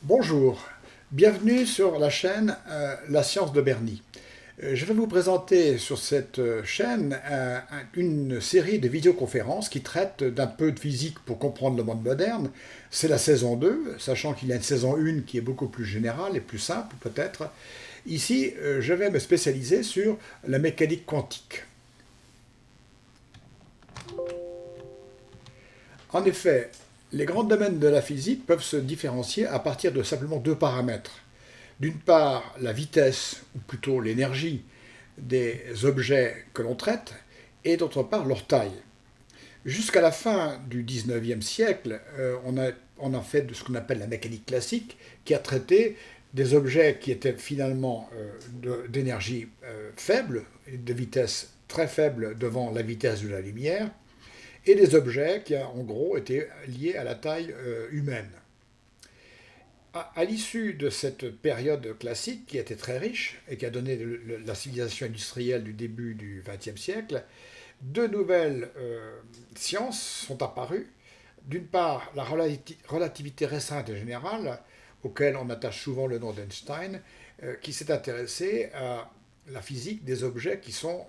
Bonjour, bienvenue sur la chaîne La Science de Bernie. Je vais vous présenter sur cette chaîne une série de vidéoconférences qui traitent d'un peu de physique pour comprendre le monde moderne. C'est la saison 2, sachant qu'il y a une saison 1 qui est beaucoup plus générale et plus simple peut-être. Ici, je vais me spécialiser sur la mécanique quantique. En effet, les grands domaines de la physique peuvent se différencier à partir de simplement deux paramètres. D'une part, la vitesse, ou plutôt l'énergie, des objets que l'on traite, et d'autre part, leur taille. Jusqu'à la fin du XIXe siècle, on a fait de ce qu'on appelle la mécanique classique, qui a traité des objets qui étaient finalement d'énergie faible, de vitesse très faible devant la vitesse de la lumière, et des objets qui, en gros, étaient liés à la taille humaine. À l'issue de cette période classique, qui était très riche et qui a donné la civilisation industrielle du début du XXe siècle, deux nouvelles sciences sont apparues. D'une part, la relativité restreinte et générale, auquel on attache souvent le nom d'Einstein, qui s'est intéressé à la physique des objets qui sont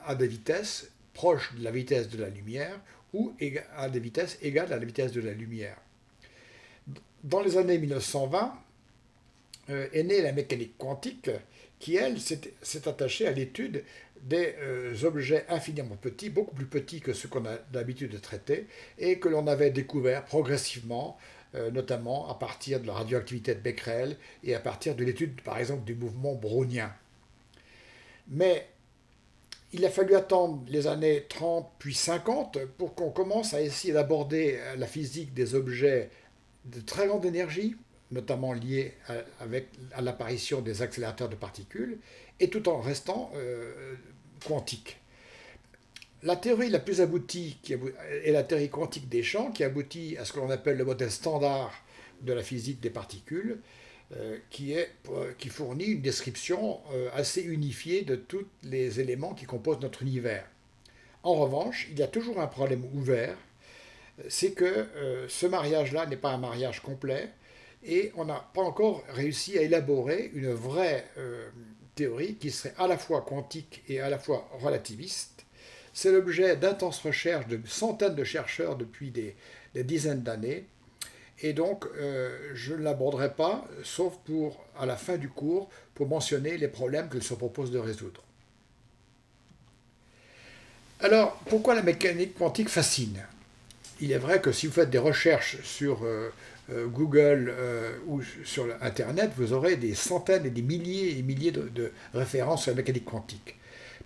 à des vitesses proches de la vitesse de la lumière ou à des vitesses égales à la vitesse de la lumière. Dans les années 1920, est née la mécanique quantique qui, elle, s'est attachée à l'étude des objets infiniment petits, beaucoup plus petits que ceux qu'on a l'habitude de traiter, et que l'on avait découvert progressivement, notamment à partir de la radioactivité de Becquerel et à partir de l'étude, par exemple, du mouvement brownien. Mais il a fallu attendre les années 30 puis 50 pour qu'on commence à essayer d'aborder la physique des objets de très grande énergie, notamment liés à l'apparition des accélérateurs de particules, et tout en restant quantique. La théorie la plus aboutie est la théorie quantique des champs, qui aboutit à ce que l'on appelle le modèle standard de la physique des particules, qui fournit une description assez unifiée de tous les éléments qui composent notre univers. En revanche, il y a toujours un problème ouvert, c'est que ce mariage-là n'est pas un mariage complet et on n'a pas encore réussi à élaborer une vraie théorie qui serait à la fois quantique et à la fois relativiste. C'est l'objet d'intenses recherches de centaines de chercheurs depuis des dizaines d'années. Et donc, je ne l'aborderai pas, sauf à la fin du cours, pour mentionner les problèmes qu'il se propose de résoudre. Alors, pourquoi la mécanique quantique fascine? Il est vrai que si vous faites des recherches sur Google ou sur Internet, vous aurez des centaines et des milliers de références sur la mécanique quantique.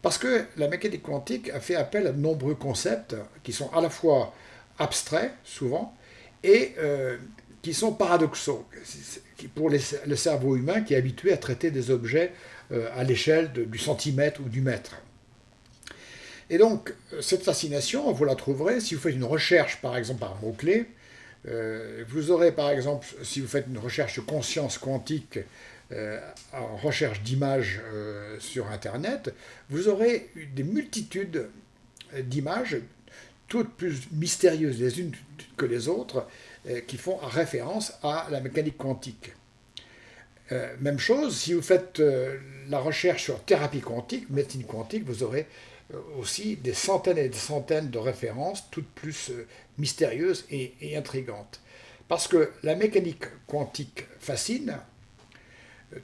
Parce que la mécanique quantique a fait appel à de nombreux concepts qui sont à la fois abstraits, souvent, et qui sont paradoxaux pour le cerveau humain qui est habitué à traiter des objets à l'échelle du centimètre ou du mètre. Et donc, cette fascination, vous la trouverez si vous faites une recherche, par exemple, par mot-clé. Vous aurez, par exemple, si vous faites une recherche de conscience quantique en recherche d'images sur Internet, vous aurez des multitudes d'images, toutes plus mystérieuses les unes que les autres, qui font référence à la mécanique quantique. Même chose, si vous faites la recherche sur thérapie quantique, médecine quantique, vous aurez aussi des centaines et des centaines de références, toutes plus mystérieuses et intrigantes. Parce que la mécanique quantique fascine,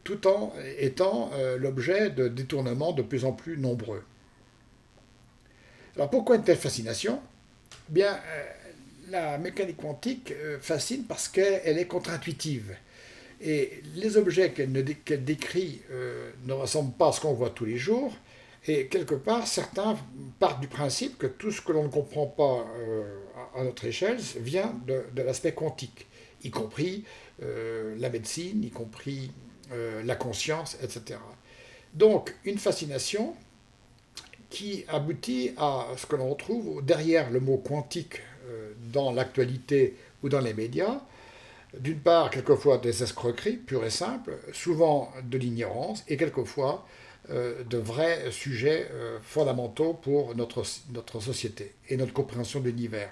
tout en étant l'objet de détournements de plus en plus nombreux. Alors pourquoi une telle fascination? Bien, la mécanique quantique fascine parce qu'elle est contre-intuitive. Et les objets qu'elle décrit ne ressemblent pas à ce qu'on voit tous les jours. Et quelque part, certains partent du principe que tout ce que l'on ne comprend pas à notre échelle vient de l'aspect quantique, y compris la médecine, y compris la conscience, etc. Donc, une fascination qui aboutit à ce que l'on retrouve derrière le mot quantique dans l'actualité ou dans les médias. D'une part, quelquefois des escroqueries pures et simples, souvent de l'ignorance, et quelquefois de vrais sujets fondamentaux pour notre société et notre compréhension de l'univers.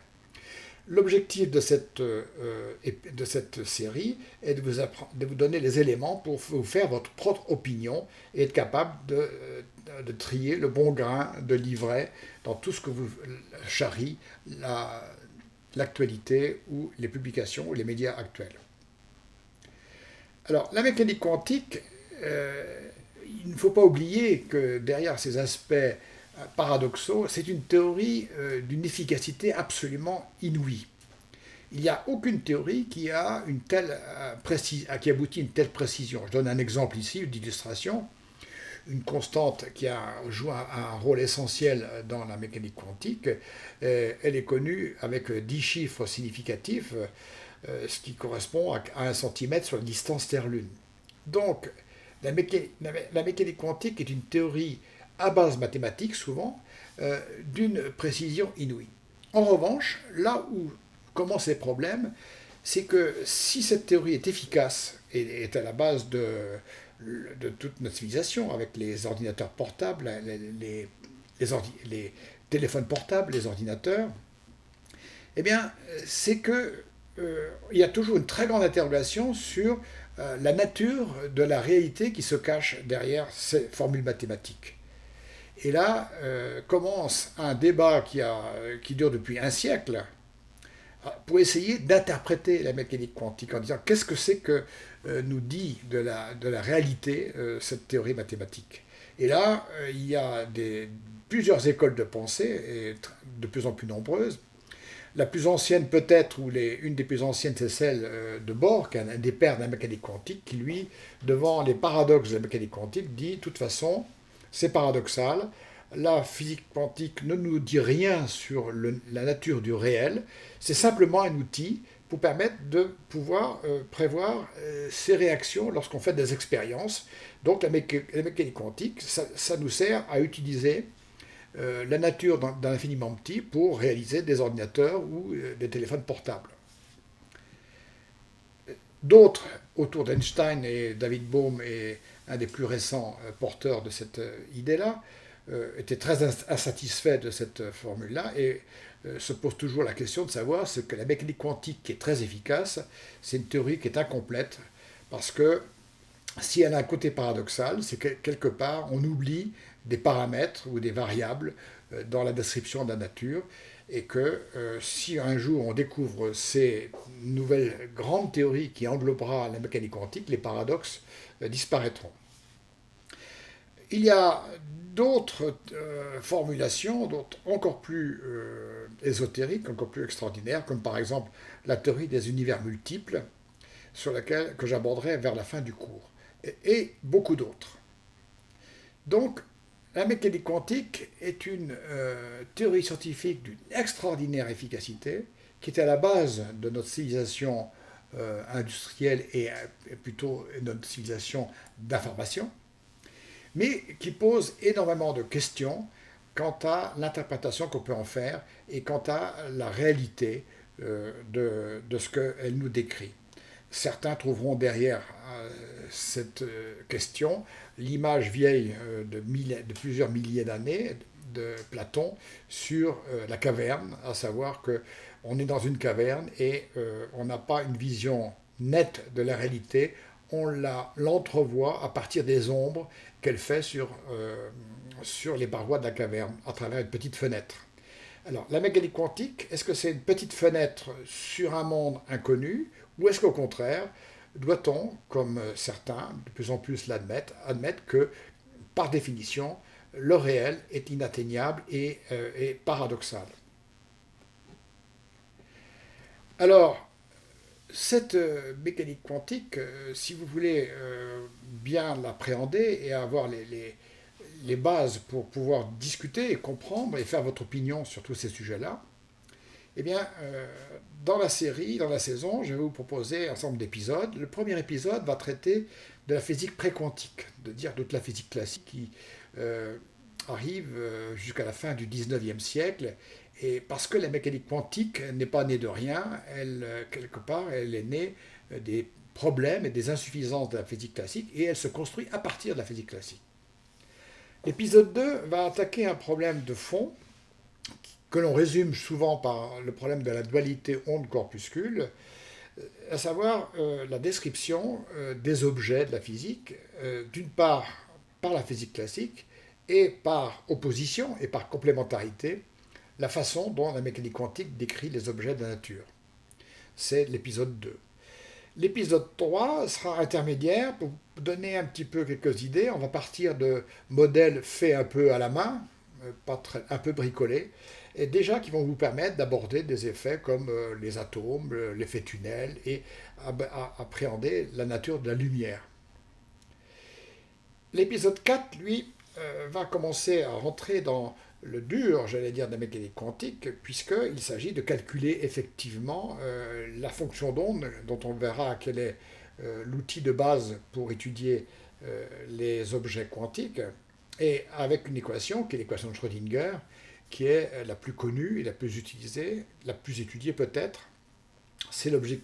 L'objectif de cette série est de vous donner les éléments pour vous faire votre propre opinion et être capable de trier le bon grain de livret dans tout ce que vous charrie l'actualité ou les publications ou les médias actuels. Alors, la mécanique quantique, il ne faut pas oublier que derrière ces aspects paradoxaux, c'est une théorie d'une efficacité absolument inouïe. Il n'y a aucune théorie qui a qui aboutit à une telle précision. Je donne un exemple ici d'illustration. Une constante qui joue un rôle essentiel dans la mécanique quantique, elle est connue avec 10 chiffres significatifs, ce qui correspond à 1 centimètre sur la distance Terre-Lune. Donc, la mécanique quantique est une théorie à base mathématique, souvent, d'une précision inouïe. En revanche, là où commencent les problèmes, c'est que si cette théorie est efficace et est à la base de toute notre civilisation, avec les ordinateurs portables, les téléphones portables, les ordinateurs, eh bien, c'est que il y a toujours une très grande interrogation sur la nature de la réalité qui se cache derrière ces formules mathématiques. Et là commence un débat qui dure depuis un siècle pour essayer d'interpréter la mécanique quantique en disant qu'est-ce que c'est que nous dit de la réalité cette théorie mathématique. Et là, il y a plusieurs écoles de pensée, et de plus en plus nombreuses. La plus ancienne peut-être, une des plus anciennes, c'est celle de Bohr, qui est un des pères de la mécanique quantique, qui lui, devant les paradoxes de la mécanique quantique, dit de toute façon, c'est paradoxal, la physique quantique ne nous dit rien sur la nature du réel, c'est simplement un outil pour permettre de pouvoir prévoir ces réactions lorsqu'on fait des expériences. Donc la mécanique quantique, ça nous sert à utiliser la nature d'un infiniment petit pour réaliser des ordinateurs ou des téléphones portables. D'autres, autour d'Einstein et David Bohm, est un des plus récents porteurs de cette idée-là, étaient très insatisfaits de cette formule-là et se posent toujours la question de savoir ce que la mécanique quantique, qui est très efficace, c'est une théorie qui est incomplète parce que si elle a un côté paradoxal, c'est que quelque part on oublie des paramètres ou des variables dans la description de la nature et que si un jour on découvre ces nouvelles grandes théories qui englobera la mécanique quantique, les paradoxes disparaîtront. Il y a d'autres formulations, d'autres encore plus ésotériques, encore plus extraordinaires, comme par exemple la théorie des univers multiples, que j'aborderai vers la fin du cours, et beaucoup d'autres. Donc, la mécanique quantique est une théorie scientifique d'une extraordinaire efficacité, qui est à la base de notre civilisation industrielle et plutôt notre civilisation d'information, mais qui pose énormément de questions quant à l'interprétation qu'on peut en faire et quant à la réalité de ce qu'elle nous décrit. Certains trouveront derrière cette question l'image vieille de plusieurs milliers d'années de Platon sur la caverne, à savoir qu'on est dans une caverne et on n'a pas une vision nette de la réalité, on l'entrevoit à partir des ombres qu'elle fait sur les parois de la caverne, à travers une petite fenêtre. Alors, la mécanique quantique, est-ce que c'est une petite fenêtre sur un monde inconnu, ou est-ce qu'au contraire, doit-on, comme certains de plus en plus l'admettent, admettre que, par définition, le réel est inatteignable et paradoxal? Alors, cette mécanique quantique, si vous voulez bien l'appréhender et avoir les bases pour pouvoir discuter et comprendre et faire votre opinion sur tous ces sujets-là, eh bien, dans la série, dans la saison, je vais vous proposer un certain nombre d'épisodes. Le premier épisode va traiter de la physique pré-quantique, de dire toute la physique classique qui arrive jusqu'à la fin du 19e siècle. Et parce que la mécanique quantique n'est pas née de rien, quelque part, elle est née des problèmes et des insuffisances de la physique classique, et elle se construit à partir de la physique classique. L'épisode 2 va attaquer un problème de fond que l'on résume souvent par le problème de la dualité onde-corpuscule, à savoir la description des objets de la physique, d'une part par la physique classique, et par opposition et par complémentarité, la façon dont la mécanique quantique décrit les objets de la nature. C'est l'épisode 2. L'épisode 3 sera intermédiaire pour donner un petit peu quelques idées. On va partir de modèles faits un peu à la main, un peu bricolés, et déjà qui vont vous permettre d'aborder des effets comme les atomes, l'effet tunnel, et appréhender la nature de la lumière. L'épisode 4, lui, va commencer à rentrer dans le dur, j'allais dire, de la mécanique quantique, puisqu'il s'agit de calculer effectivement la fonction d'onde, dont on verra quel est l'outil de base pour étudier les objets quantiques, et avec une équation qui est l'équation de Schrödinger, qui est la plus connue et la plus utilisée, la plus étudiée peut-être. C'est l'objet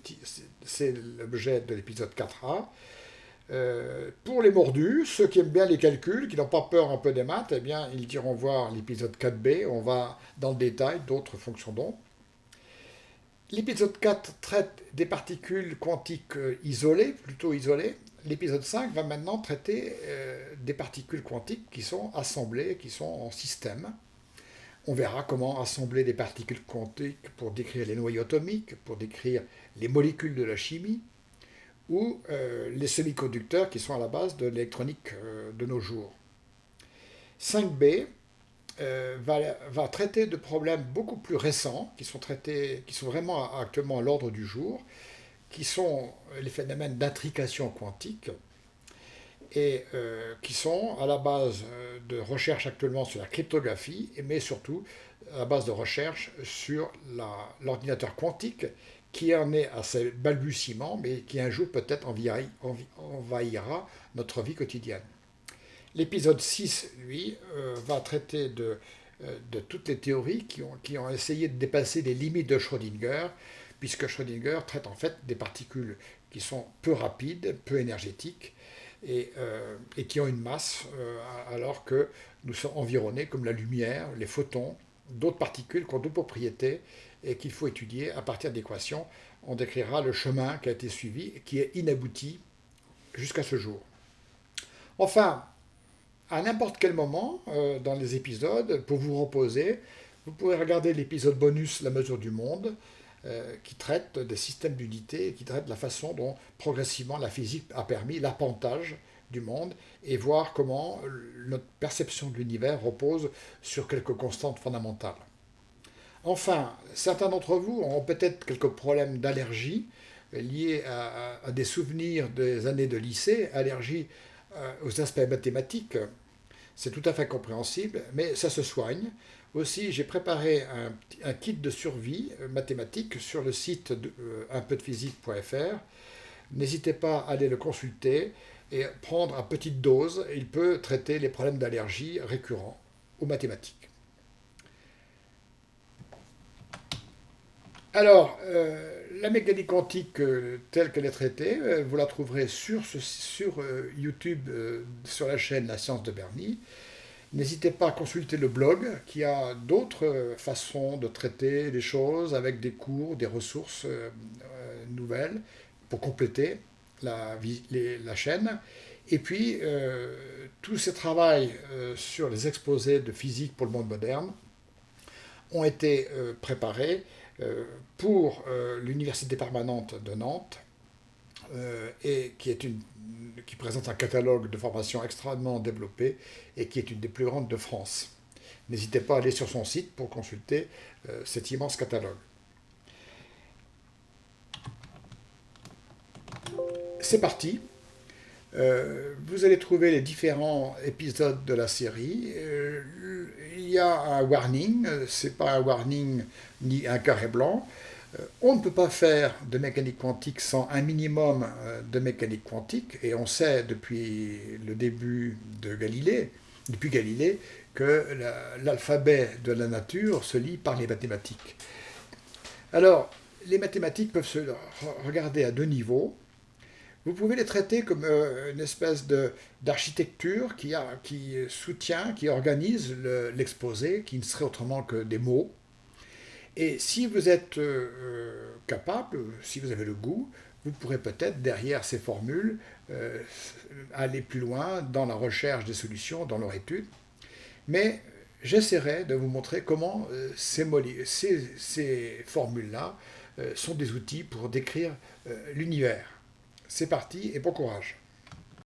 de l'épisode 4a. Pour les mordus, ceux qui aiment bien les calculs, qui n'ont pas peur un peu des maths, eh bien, ils iront voir l'épisode 4b, on va dans le détail d'autres fonctions d'onde. L'épisode 4 traite des particules quantiques isolées, plutôt isolées. L'épisode 5 va maintenant traiter des particules quantiques qui sont assemblées, qui sont en système. On verra comment assembler des particules quantiques pour décrire les noyaux atomiques, pour décrire les molécules de la chimie, ou les semi-conducteurs qui sont à la base de l'électronique de nos jours. 5b va traiter de problèmes beaucoup plus récents, qui sont vraiment actuellement à l'ordre du jour, qui sont les phénomènes d'intrication quantique, et qui sont à la base de recherches actuellement sur la cryptographie, mais surtout à la base de recherches sur l'ordinateur quantique, qui en est à ses balbutiements, mais qui un jour peut-être envahira notre vie quotidienne. L'épisode 6, lui, va traiter de toutes les théories qui ont essayé de dépasser les limites de Schrödinger, puisque Schrödinger traite en fait des particules qui sont peu rapides, peu énergétiques, et qui ont une masse, alors que nous sommes environnés, comme la lumière, les photons, d'autres particules qui ont d'autres propriétés, et qu'il faut étudier à partir d'équations. On décrira le chemin qui a été suivi et qui est inabouti jusqu'à ce jour. Enfin, à n'importe quel moment dans les épisodes, pour vous reposer, vous pourrez regarder l'épisode bonus La mesure du monde, qui traite des systèmes d'unité et qui traite de la façon dont progressivement la physique a permis l'appontage du monde et voir comment notre perception de l'univers repose sur quelques constantes fondamentales. Enfin, certains d'entre vous ont peut-être quelques problèmes d'allergie liés à des souvenirs des années de lycée, allergie aux aspects mathématiques. C'est tout à fait compréhensible, mais ça se soigne. Aussi, j'ai préparé un kit de survie mathématique sur le site unpeudephysique.fr. N'hésitez pas à aller le consulter et prendre à petite dose. Il peut traiter les problèmes d'allergie récurrents aux mathématiques. Alors, la mécanique quantique telle qu'elle est traitée, vous la trouverez sur YouTube, sur la chaîne La Science de Bernie. N'hésitez pas à consulter le blog qui a d'autres façons de traiter les choses avec des cours, des ressources nouvelles pour compléter la chaîne. Et puis, tous ces travaux sur les exposés de physique pour le monde moderne ont été préparés pour l'Université permanente de Nantes, et qui présente un catalogue de formation extrêmement développé et qui est une des plus grandes de France. N'hésitez pas à aller sur son site pour consulter cet immense catalogue. C'est parti. Vous allez trouver les différents épisodes de la série. Il y a un warning, c'est pas un warning ni un carré blanc. On ne peut pas faire de mécanique quantique sans un minimum de mécanique quantique, et on sait depuis le début de Galilée, depuis Galilée, que l'alphabet de la nature se lit par les mathématiques. Alors, les mathématiques peuvent se regarder à deux niveaux. Vous pouvez les traiter comme une espèce d'architecture qui soutient, qui organise l'exposé, qui ne serait autrement que des mots. Et si vous êtes capable, si vous avez le goût, vous pourrez peut-être, derrière ces formules, aller plus loin dans la recherche des solutions, dans leur étude. Mais j'essaierai de vous montrer comment ces formules-là sont des outils pour décrire l'univers. C'est parti et bon courage.